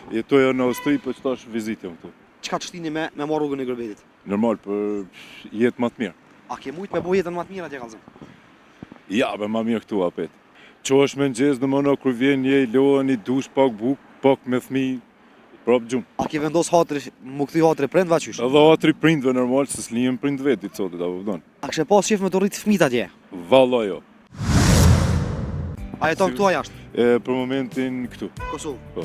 Jetoja në Austri, po që tash vizitëm këtu. Çka të shtini me marrë rrugën e Gërbetit? Normal, për jetë më të mirë. A ke mujt me bo jetën më të mirë atje kallëzëm? Ja, be më mirë këtu apet. Qo është me nxez në mëno kur vjen një loa, një dush, pak buk, pak me thmi, prap gjumë. A ke vendos hatri, mu këthy hatri prindva qysh? Edhe atri prindve normal, se s'lijem prind vetit sotit, apo vdon. A kështë pas qef me të rritë fëmit atje? Valla jo. A jeton këtu a jashtë? Për momentin këtu. Kosovë? Po.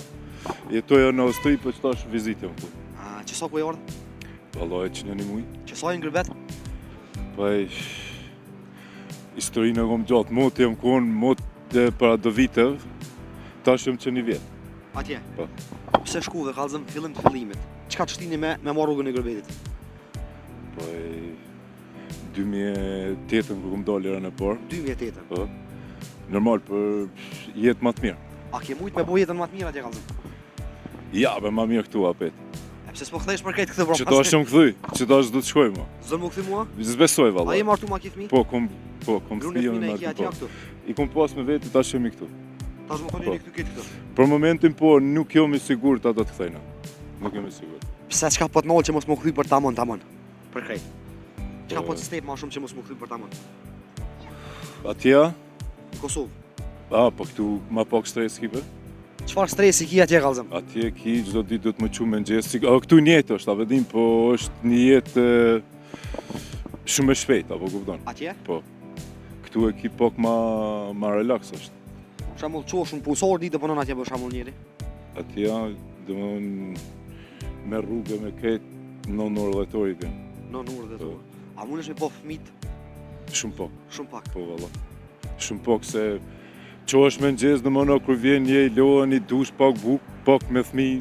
Jetoja në Austri, po që tash vizitëm këtu. Që sa ku e ardhë? Valla e që një muj. Që sa e në Gërbet? Po e... Historinë e kom gjatë, mot jem konë, mot para do viteve, tash jem që një vjetë. Atje? Po. Pse shkuve, kallëzëm, fillim të fillimit? Qka të shtini me marrë rrugën e Gërbetit? Po e... 2008 kur kom dalë erën e parë. 2008? Po. Normal, për jetë më të mirë. A ke mujt me bo jetën më të mirë atje kallëzëm? Ja, be më mirë këtu apet. Pse s'po kthesh për këtë Që tash jam kthy, që tash do të shkoj më. Zon më kthy mua? S'besoj valla. A je martu ma ke fëmijë? Po, kom fëmijën me me atje martu. këtu. I kom pas me veti, tash jemi këtu. Tash më thonë jeni këtu këtu. Për momentin po, nuk jam i sigurt ata të kthejna. Nuk jam i sigurt. Pse çka po të nol që mos më kthy për tamon? Për krejt. Çka po të step më shumë që mos më kthy për tamon? Atje? Kosovë. Po këtu ma pak stres kipe. Çfarë stresi ki atje kallëzëm? Atje ki çdo ditë do të më çu me ngjes. Këtu një jetë është, a vedim, po është një jetë shumë e shpejtë, apo kupton? Atje? Po. Këtu e ki pak ma relax është. Për shembull, çosh shumë punësor ditë punon atje për shembull njëri. Atje, domthon me rrugë me këtë 9 orë dhjetori vjen. 9 orë dhjetori. A mundesh me po fëmit? Shumë pak. Shumë pak. Po valla. Shumë pak se qo është me nxez në mëno kur vjen një loa, një dush, pak buk, pak me thmi,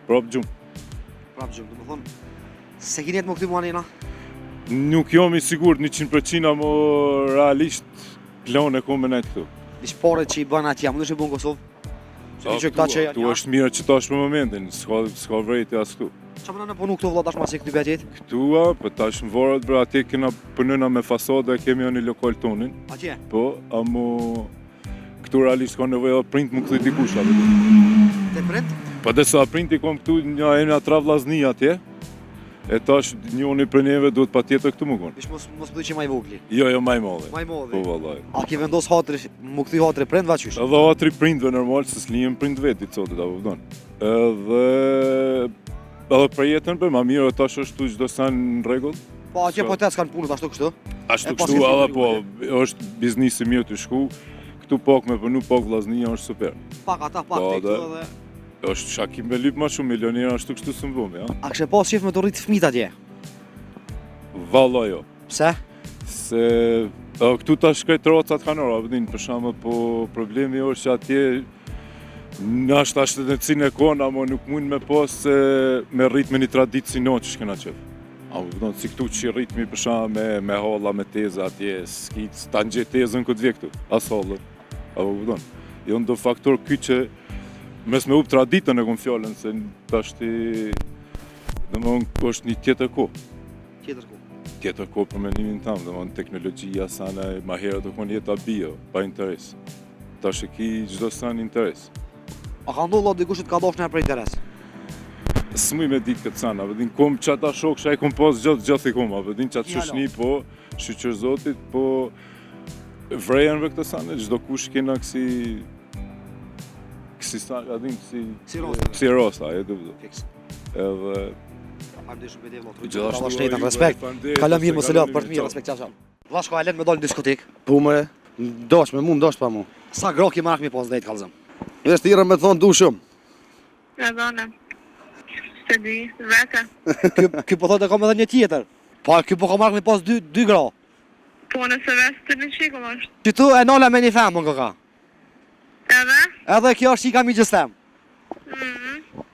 prap gjumë. Prap gjumë, do më thonë, se kini jetë më këty mua njëna? Nuk jam i sigurt 100% amo realisht plan e kom me nejtë këtu. Dish pare që i bën atje, a mundesh me bo në Kosovë? Tu është mirë që tash për momentin, s'ka vrejti as këtu. Qa përna në punu këtu vëlla tash ma se këty betit? Këtua, për tash më varet bre, atje kena punëna me fasada, kemi një lokal tonin. Atje? Po, amo këtu realisht ka nevojë edhe prind më këthy dikush atë. Te prind? Po dhe sa prind i kom këtu një tra vllazni atje. E tash njëri për neve duhet patjetër këtu më konë. Vish mos bëj që maj vogli. Jo, maj modhi. Maj modhi. Po vallaj. A ke vendos hatri, më kthy hatri prindva qysh? Edhe hatri prindve normal, se s'lijem prind vetit sotit, apo vdon. Edhe për jetën për ma mirë, tash është tu çdo sa në rregull. Po atje po t'as kanë punët ashtu kështu? Ashtu kështu, edhe po, është biznisi mirë të shku. Këtu pak me punu, pak vllaznia është super. Pak ata, pak te këtu edhe... është shakim me lyp ma shumë milionera, ashtu kështu së mbëm, ja? A kështë pas qef me të rritë fëmit atje? Valla jo. Pse? Se... këtu ta shkrejt rocat kanë ora, vëdin, për shembull, po problemi është që atje në ashtë shtetësinë e kona, amo nuk mund me pas me rritë me një traditë si no që shkena qef. A vëdon, si këtu që rritmi për shembull me halla, me teza atje, s'kic, ta ngjet tezën këtë vje këtu, as hallën. A vëdon, jo ndo faktor ky që mes me up traditën e kom fjallën, se tash ti... Domthon është një tjetër kohë. Tjetër kohë? Tjetër kohë për mendimin tam, domthon teknologjia sana ma herët do kon jeta bio, pa interes. Tash e ki çdo sa në interes. A ka ndodhur dikush që të ka dashur për interes? S'muj me ditë këtë sana, vëdin kom çata shokësha e kom pas gjatë i kom, vëdin çat shoshni po, shqyqër zotit, po vrejenve këtë sana, çdo kush kena si rosta, e du vëdo. Edhe... Gjithashtu respekt. Kalëm mirë më së lëpë për të mirë, respekt qafsham. Vlashko, a letë me dollë në diskotik? Po me, ndosh me mu, ndosh pa mu. Sa gro ki marak mi pas dhejtë kalëzëm? Vesh tira me thonë du shumë. Ja dhona, se di, vete. Ky po thotë e kom edhe një tjetër. Pa, ky po ka marak mi pas 2 gra. Po nëse vesh të një shikull është. Që tu e nola me një femë, më ka. Edhe? Edhe kjo është qika mi gjëstem.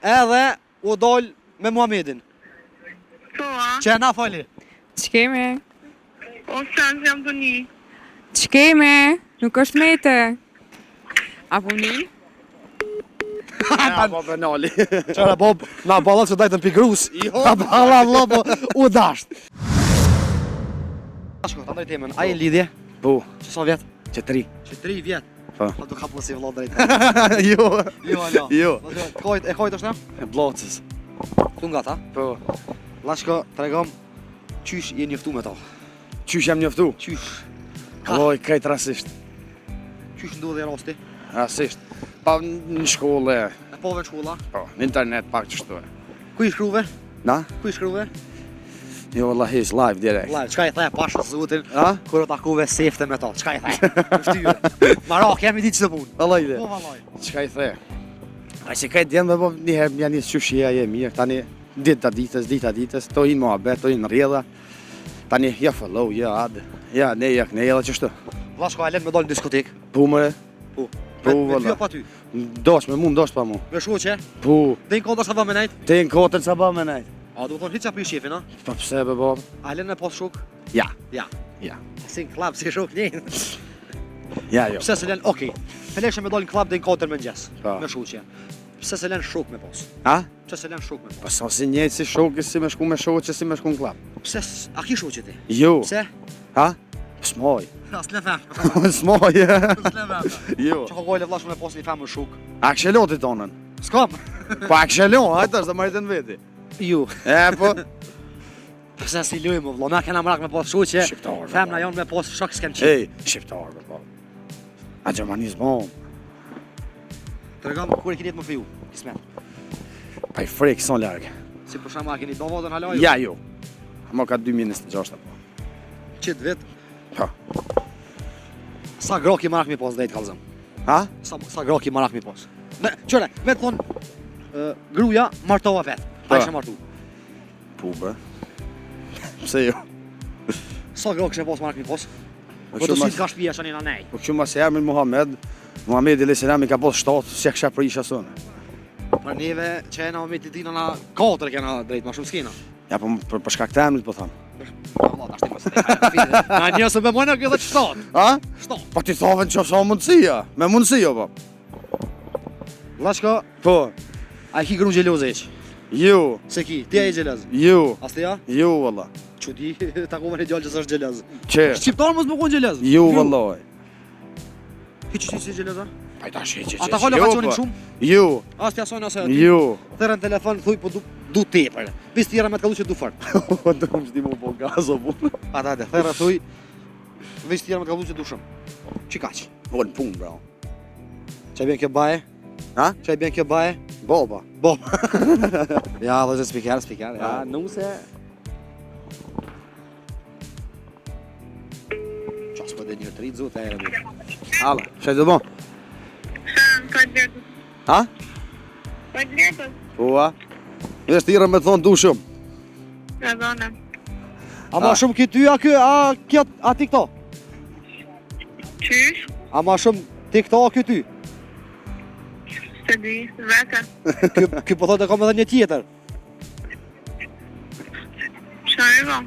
Edhe u doll me Muhamedin. Po, a? Që e na fali. Ç'kemi? O sen jam të një. Ç'kemi? Nuk është mete. Apo një? Ja, po penali. Qara Bob, na ballat që dajtën pi grus. Na ballat Allah, po u dasht. Shko, ta ndoj temen, a je lidhje? Po, Që sa vjet? që 3. Që 3 vjet. Po. Do ka po si vëllai drejt. Jo. Jo, ala. Jo. E kojt është na? E blocës. Këtu nga ta? Po. Llashko, tregom qysh je njoftu me ta. Qysh jam njoftu? Qysh? Alloj, krejt rasisht. Qysh ndodhi rasti? Rasisht. Pa në shkollë, E pove në shkolla? po, në internet pak qështu e. Ku i shkruve? Na? Ku i shkruve? Jo, Allah, hish, live direkt. Live, çka i the pashë zotin? A? Kur o takove sefte me ta, çka i the? Vështirë. Marak, jam i ditë ç'të punë. Allah, ide. Po vallaj. Qka i the? A që krejt djenë me po njëherë janë një qyshia je mirë, tani dita ditës, to inë muhabet, to inë rjedha. Tani, ja follow, ja adë, ja ne, ja këne, edhe qështu. Llashko, a len me dal në diskotek? Po mëre, Po. Po, Me ty valla. apo ty? Dosh me mu, ndosh pa mu. Me shoqe? Po, Dhe në konta sa me nejt? te në kotën sa ba me nejt. A do të thonë hiç apo i shefin, a? Pa pse be bo? A len me pas shok? Ja, Ja. ja, Si në klub si shok njën. ja jo. Pse se len, okej. Feleshe me dal në klub dhe në konter me ngjes. Po. Me shoqe. Pse se len shok me pas? A? Pse se len shok me pas? Pa sa si njëjtë si shokë, si me shku me shoqë, si me shku në klap. Pse a ki shoqe ti? Jo, Pse? ha? S'moj. As le them. S'moj, As le them. jo. Çka gojle vllash me pas një famë shok. A kësheloti tonën? S'kam. Po a këshelon, hajtë është dhe marit në veti. Ju. E, po. Pse si lujmë vëlla, na kena mrak me pas shoqe. Shqiptar, Femna janë me pas shok s'kem qenë. Ej, shqiptar, be po. A gjermanizmon. Tregom kur e keni të më fiu. Kismet. Pa i frikë son largë. Si për shembull, a keni do votën hala ju? Ja, jo. Mo ka 2026 apo. Qit vet. Po. Sa gro ki marak mi pas drejt kallzëm. Ha? Sa gro ki marak mi pas. Me, qëre, me të thonë, gruja martova vet. Po. Pa ishe martu. Po, be. Pse jo? Sa gro kështë pas marak mi pas? Po Po të kështu si ka shtëpia që njëna nej. Po kështu mas e emrin Muhammed, Muhamedi alayhis salam i ka pas 7, se kisha për isha sonë. Për neve që e na me të tina na 4 kena drejt, ma shumë s'kena. Ja, po për shkak të emrit po them. Allah, tash ti mos e na njësë me mëna kjo dhe 7. Ha? 7. Po ti thove në qofë sa mundësia, me mundësi jo po. Lashko, Po, a ki gru gjeloze eq? ju, Se ki, ti a i gjeloz? ju, As ti ja? ju valla. Që di, takove në gjallë që s'është gjeloz. Që? Shqiptar mos më konë gjeloz. Ju vallaj. Hi që ti si gjeloz, a? Pa i tash që. Ata hala ka qonin shumë? Ju, As ti asojnë asojnë. ju. Thërën telefon, thuj, po du tepër. Bis tjera me të kallu që du fort. Do më shdi mu po gazo po. Ata dhe, thërë thuj, bis tjera me të kallu që du shumë. Që kaq? Po në punë, bro. Qaj bjen kjo baje? Ha? Qaj bjen kjo baje? Boba. Bo. Ja, dhe spiker. Ja, nuse. Qas po dhe një të rritë zote e rëmi. Alla, shaj të bon. Pa djetës. Ha? Pa djetës. Po, a? Në shtira me thonë du shumë. Në dhona. A ma shumë ki ty, a ti këto? Qysh? A ma shumë ti këto, a kjo ty? Se di, vete. Ky po thotë e kam edhe një tjetër. Qa e bo?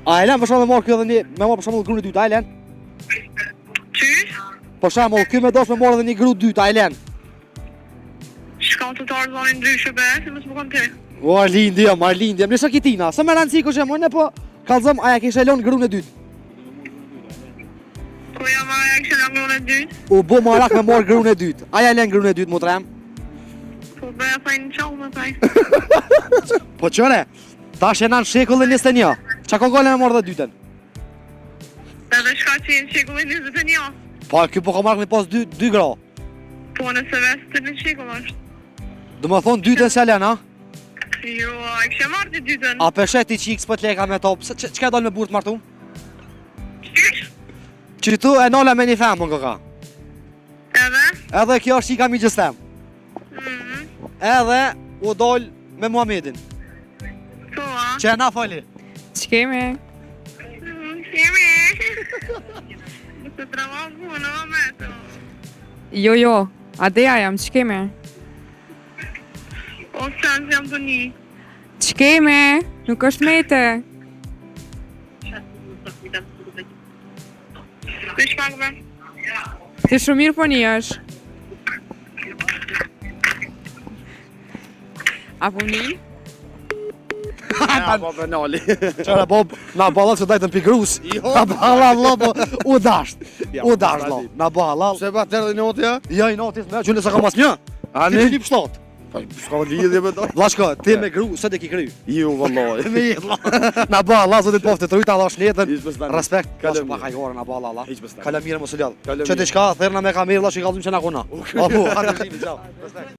A e len për shumë me marrë kjo edhe një, me marrë për shumë dhe gru në dytë, a e len? Qysh? Për shumë, ky me dosh me marrë edhe një gru dytë, a e len? Shka të tarë zonin ndryshe be, se mësë më konë te. O, Arlindja, nësa kitina, se me rëndësi ku që mojnë, po kalzëm, aja kishe lon gru në dytë. Ko jam aja kështë në ngru në dytë? U bo marak me marrë gru në dytë, aja len gru në dytë, mu trem. Po beja faj në qallë me faj. Po qëre, tash e në shekullin 21, qa ko gole me marrë dhe dytën? Edhe shka që jenë qekullin 21. Po, ky po ka marrë me pas dy gra. Po nëse vestë në qekull është. Do më thonë dytën se len, a? Jo, a kështë marrë të dytën. A peshet ti qiks pët leka me top, qka dole me burë të martu? Qysh? Që tu e nola me një femë, më ka. Edhe? Edhe kjo është qika mi gjëstem. Mhm. Edhe u dol me Muhamedin. Po, a? Që e na fali. Që kemi? Jemi. Nëse trava punë, me të. Jo, adeja jam, që kemi? O, sen jam të një. Që kemi? Nuk është mete. Vesh pak me. Ti shumë mirë po një është. A po një? Ja, po penali. Qara Bob, na balla që dajtën pigrus. Na balla Allah, po u dasht. U dasht, Allah. Na balla. Se ba tërë dhe notja? Ja, i notis me, që nëse ka mas një. Ani? Ti Filip shtot. Po, s'ka lidhje me to. Vlashka, ti me gru, së të ki kry. Ju, vallaj. Me jetë, na balla, zotit pofte, të rujta Allah shnetën. Hiç bestan. Respekt, Kalë ka mirë. pa hajore, na balla Allah. Hiç bestan. Kala mirë mos u ljadh. Kalë Që mirë. të shka, therna me kamerë, Allah që i kallëzim që na kona. Apo, hajde, ciao.